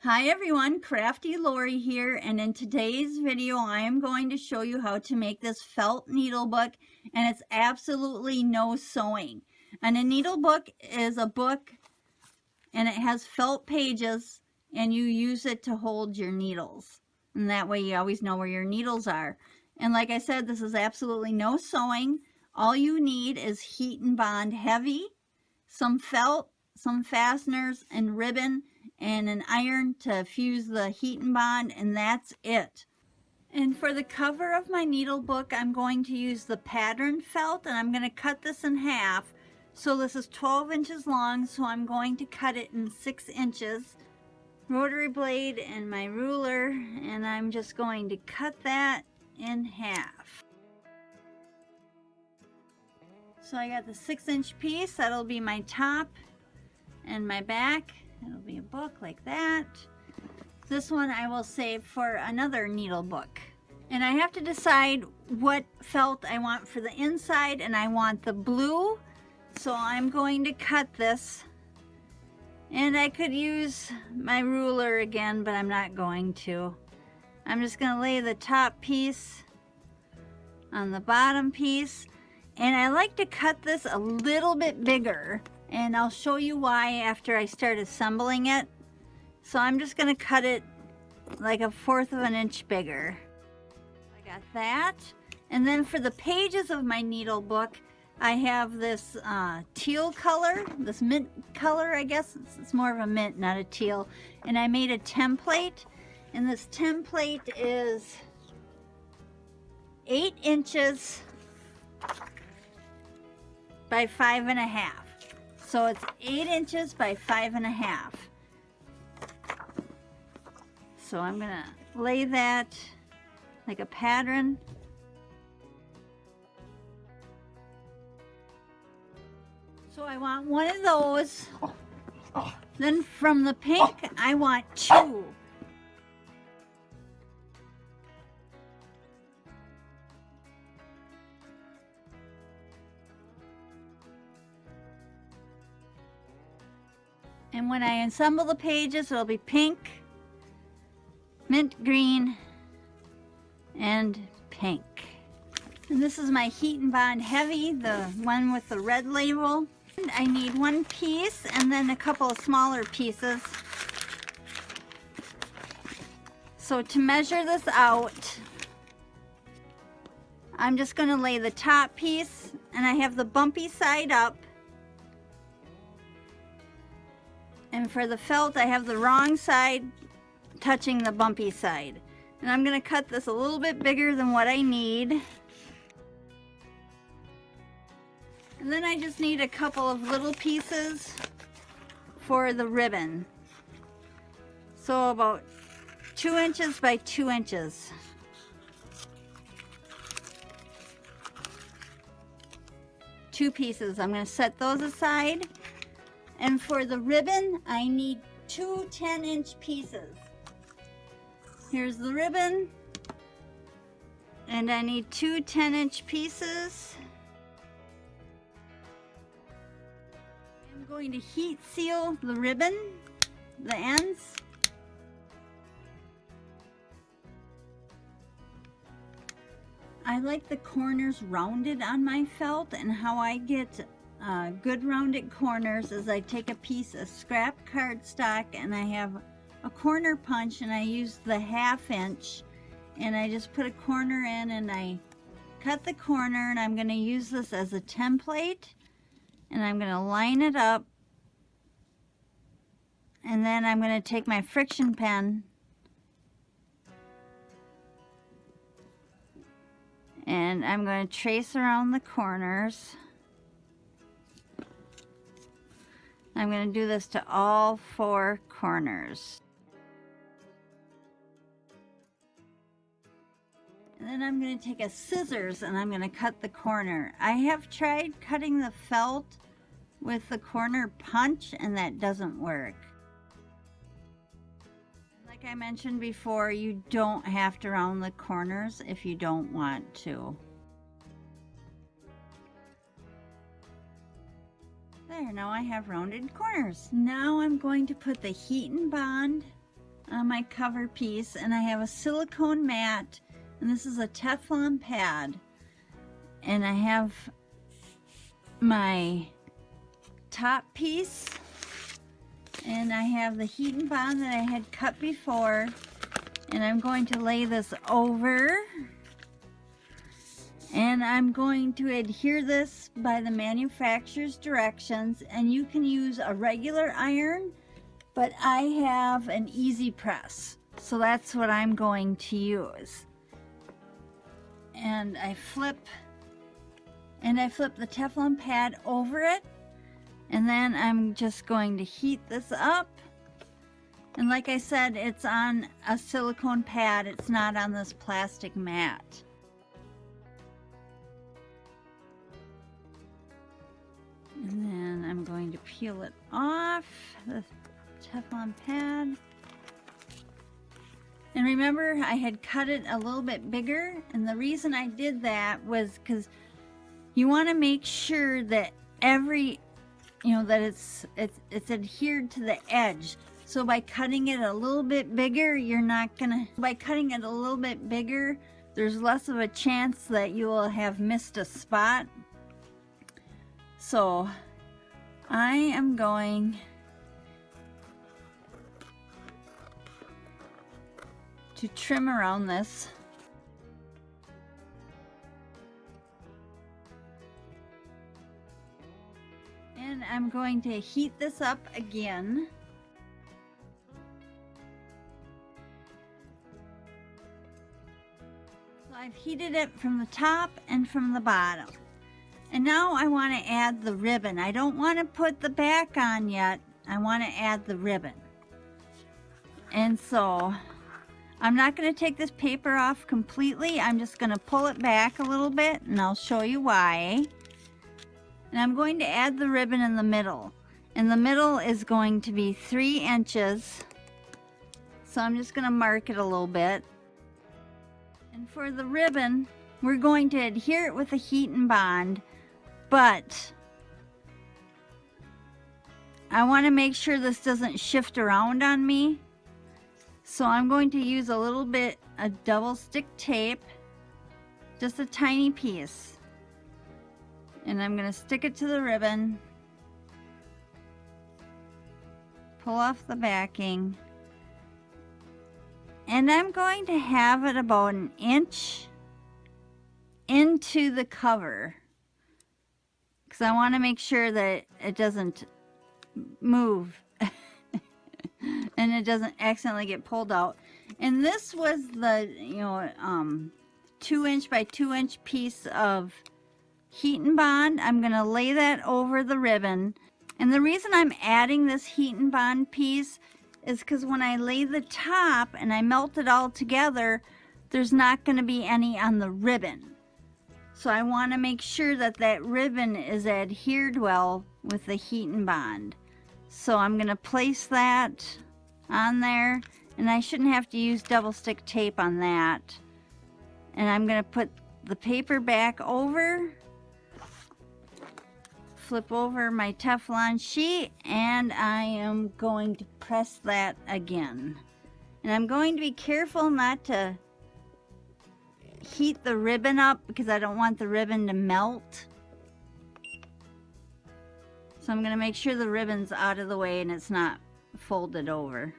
Hi everyone, Crafty Lori here, and in today's video I am going to show you how to make this felt needle book, and it's absolutely no sewing. And a needle book is a book and it has felt pages, and you use it to hold your needles, and that way you always know where your needles are. And like I said, this is absolutely no sewing. All you need is heat and bond heavy, some felt, some fasteners and ribbon, and an iron to fuse the heat and bond, and that's it. And for the cover of my needle book, I'm going to use the pattern felt, and I'm going to cut this in half. So this is 12 inches long, so I'm going to cut it in 6 inches. Rotary blade and my ruler, and I'm just going to cut that in half. So I got the 6-inch piece, that'll be my top, and my back, it'll be a book like that. This one I will save for another needle book. And I have to decide what felt I want for the inside, and I want the blue, so I'm going to cut this. And I could use my ruler again, but I'm not going to. I'm just going to lay the top piece on the bottom piece. And I like to cut this a little bit bigger, and I'll show you why after I start assembling it. So I'm just going to cut it like 1/4 of an inch bigger. I got that. And then for the pages of my needle book, I have this teal color, this mint color, I guess. It's more of a mint, not a teal. And I made a template, and this template is 8 inches by 5.5. So it's 8 inches by 5.5. So I'm gonna lay that like a pattern. So I want one of those. Then from the pink, I want 2. And when I assemble the pages, it'll be pink, mint green, and pink. And this is my Heat and Bond Heavy, the one with the red label. And I need 1 piece and then a couple of smaller pieces. So to measure this out, I'm just going to lay the top piece, and I have the bumpy side up. And for the felt, I have the wrong side touching the bumpy side. And I'm going to cut this a little bit bigger than what I need. And then I just need a couple of little pieces for the ribbon. So about 2 inches by 2 inches. Two pieces. I'm going to set those aside. And for the ribbon, I need 2 10-inch pieces. Here's the ribbon. And I need 2 10-inch pieces. I'm going to heat seal the ribbon, the ends. I like the corners rounded on my felt, and how I get good rounded corners is I take a piece of scrap cardstock, and I have a corner punch, and I use the 1/2 inch, and I just put a corner in, and I cut the corner, and I'm going to use this as a template, and I'm going to line it up, and then I'm going to take my friction pen and I'm going to trace around the corners. I'm going to do this to all 4 corners. And then I'm going to take a scissors and I'm going to cut the corner. I have tried cutting the felt with the corner punch, and that doesn't work. Like I mentioned before, you don't have to round the corners if you don't want to. There, now I have rounded corners. Now I'm going to put the Heat and Bond on my cover piece, and I have a silicone mat, and this is a Teflon pad, and I have my top piece, and I have the heat and bond that I had cut before, and I'm going to lay this over, and I'm going to adhere this by the manufacturer's directions, and you can use a regular iron, but I have an easy press, so that's what I'm going to use. And I flip the Teflon pad over it, and then I'm just going to heat this up. And like I said, it's on a silicone pad, it's not on this plastic mat. And then I'm going to peel it off the Teflon pad. And remember, I had cut it a little bit bigger, and the reason I did that was because you want to make sure that that it's adhered to the edge. So by cutting it a little bit bigger, there's less of a chance that you will have missed a spot. So I am going to trim around this. And I'm going to heat this up again. So I've heated it from the top and from the bottom. And now I want to add the ribbon. I don't want to put the back on yet. I want to add the ribbon. And so I'm not going to take this paper off completely. I'm just going to pull it back a little bit, and I'll show you why. And I'm going to add the ribbon in the middle. And the middle is going to be 3 inches. So I'm just going to mark it a little bit. And for the ribbon, we're going to adhere it with a heat and bond. But I want to make sure this doesn't shift around on me. So I'm going to use a little bit of double stick tape, just a tiny piece. And I'm going to stick it to the ribbon, pull off the backing, and I'm going to have it about 1 inch into the cover, because I want to make sure that it doesn't move and it doesn't accidentally get pulled out. And this was the 2 inch by 2 inch piece of heat and bond. I'm going to lay that over the ribbon. And the reason I'm adding this heat and bond piece is because when I lay the top and I melt it all together, there's not going to be any on the ribbon. So I want to make sure that that ribbon is adhered well with the heat and bond. So I'm going to place that on there, and I shouldn't have to use double stick tape on that. And I'm going to put the paper back over, flip over my Teflon sheet, and I am going to press that again. And I'm going to be careful not to heat the ribbon up because I don't want the ribbon to melt. So I'm going to make sure the ribbon's out of the way and it's not folded over.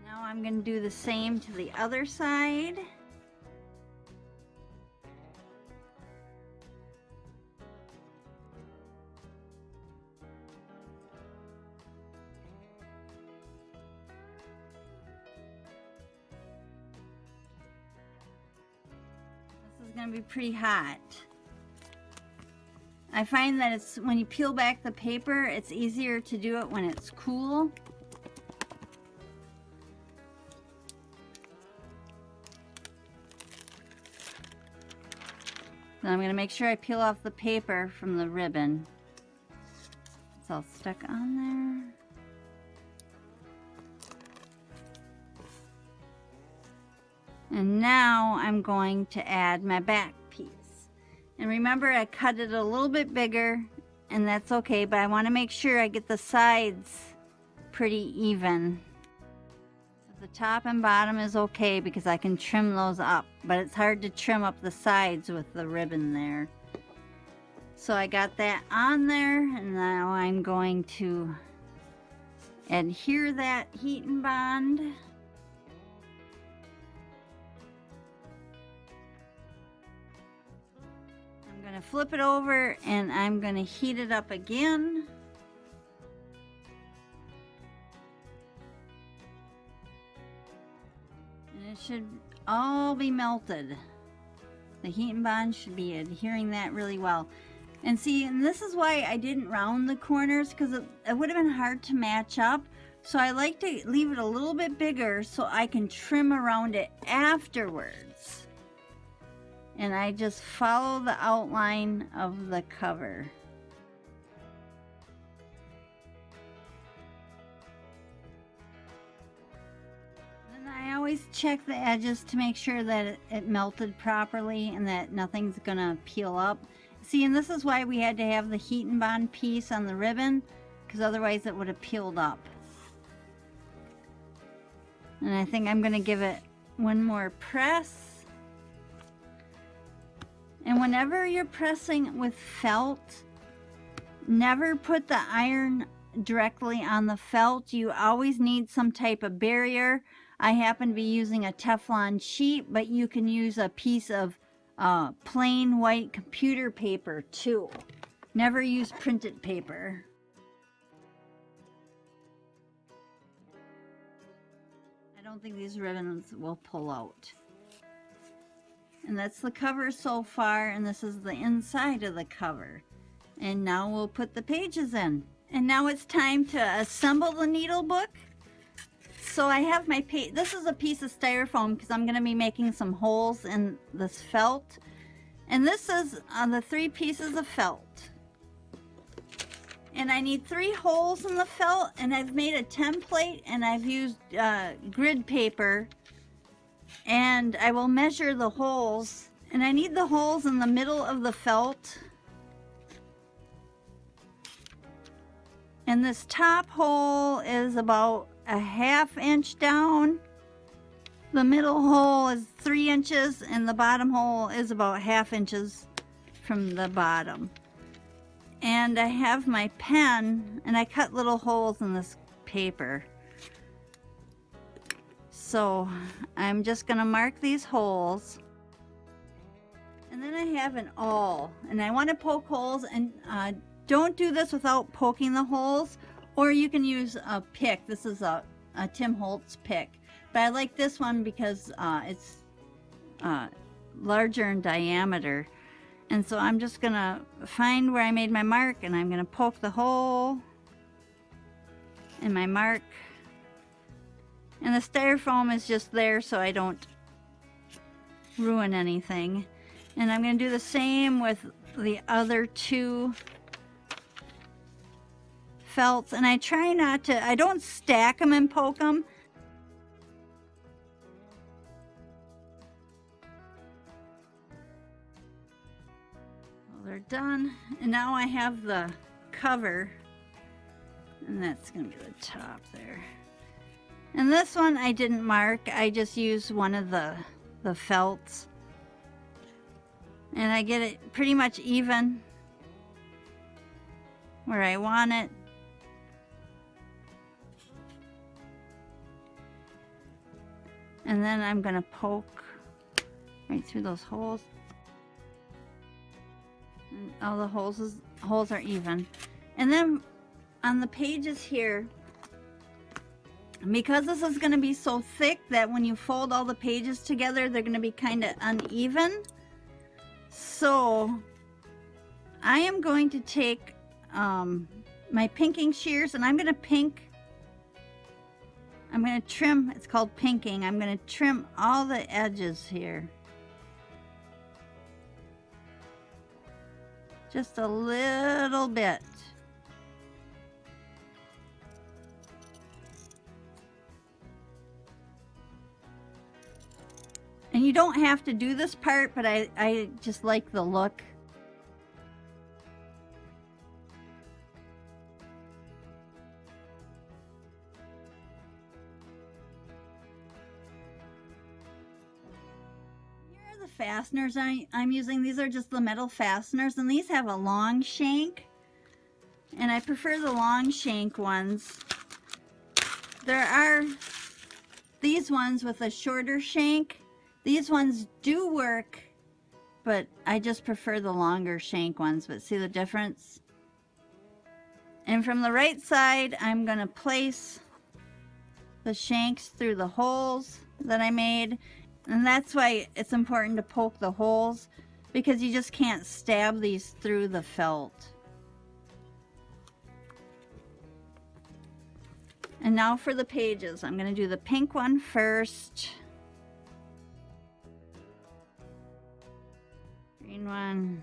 Now I'm going to do the same to the other side. This is going to be pretty hot. I find that it's when you peel back the paper, it's easier to do it when it's cool. Then I'm going to make sure I peel off the paper from the ribbon. It's all stuck on there. And now I'm going to add my back piece. And remember, I cut it a little bit bigger, and that's okay, but I want to make sure I get the sides pretty even. top and bottom is okay because I can trim those up, but it's hard to trim up the sides with the ribbon there. So I got that on there, and now I'm going to adhere that heat and bond. I'm going to flip it over and I'm going to heat it up again. And it should all be melted. The heat and bond should be adhering that really well. And see, and this is why I didn't round the corners, because it would have been hard to match up. So I like to leave it a little bit bigger so I can trim around it afterwards. And I just follow the outline of the cover. And I always check the edges to make sure that it melted properly and that nothing's gonna peel up. See, and this is why we had to have the heat and bond piece on the ribbon, because otherwise it would have peeled up. And I think I'm going to give it one more press. And whenever you're pressing with felt, never put the iron directly on the felt. You always need some type of barrier. I happen to be using a Teflon sheet, but you can use a piece of plain white computer paper too. Never use printed paper. I don't think these ribbons will pull out. And that's the cover so far, and this is the inside of the cover. And now we'll put the pages in. And now it's time to assemble the needle book. So I have my page. This is a piece of styrofoam because I'm going to be making some holes in this felt. And this is the 3 pieces of felt. And I need 3 holes in the felt, and I've made a template, and I've used grid paper, and I will measure the holes. And I need the holes in the middle of the felt. And this top hole is about a 1/2 inch down. The middle hole is 3 inches, and the bottom hole is about 1/2 inches from the bottom. And I have my pen, and I cut little holes in this paper. So I'm just gonna mark these holes. And then I have an awl, and I want to poke holes, and don't do this without poking the holes, or you can use a pick. This is a Tim Holtz pick, but I like this one because it's larger in diameter. And so I'm just gonna find where I made my mark, and I'm gonna poke the hole in my mark. And the styrofoam is just there so I don't ruin anything. And I'm gonna do the same with the other 2 felts, and I try not to, I don't stack them and poke them. Well, they're done, and now I have the cover, and that's gonna be the top there. And this one I didn't mark, I just used one of the felts, and I get it pretty much even where I want it. And then I'm gonna poke right through those holes. And all the holes are even. And then on the pages here, because this is gonna be so thick that when you fold all the pages together, they're gonna be kind of uneven. So I am going to take my pinking shears, and I'm gonna trim, it's called pinking. I'm going to trim all the edges here. Just a little bit. And you don't have to do this part, but I just like the look. fasteners I'm using. These are just the metal fasteners, and these have a long shank, and I prefer the long shank ones. There are these ones with a shorter shank. These ones do work, but I just prefer the longer shank ones. But see the difference? And from the right side, I'm going to place the shanks through the holes that I made. And that's why it's important to poke the holes, because you just can't stab these through the felt. And now for the pages. I'm going to do the pink one first. Green one.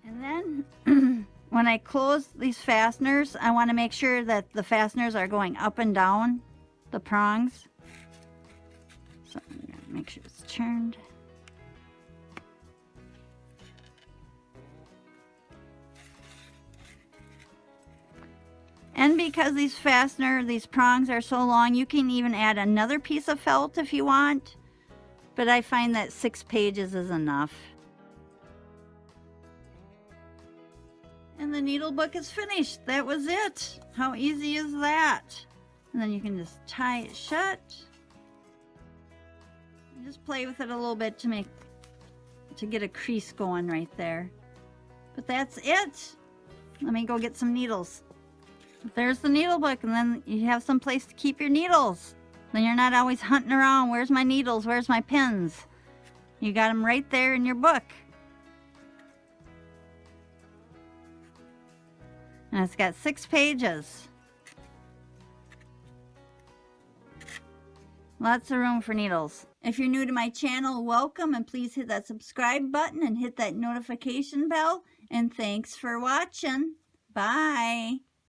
And then when I close these fasteners, I want to make sure that the fasteners are going up and down the prongs. So I'm going to make sure it's turned. And because these prongs are so long, you can even add another piece of felt if you want. But I find that 6 pages is enough. And the needle book is finished. That was it. How easy is that? And then you can just tie it shut. And just play with it a little bit to get a crease going right there. But that's it. Let me go get some needles. There's the needle book, and then you have some place to keep your needles. Then you're not always hunting around. Where's my needles? Where's my pins? You got them right there in your book. And it's got 6 pages. Lots of room for needles. If you're new to my channel, welcome, and please hit that subscribe button and hit that notification bell. And thanks for watching. Bye.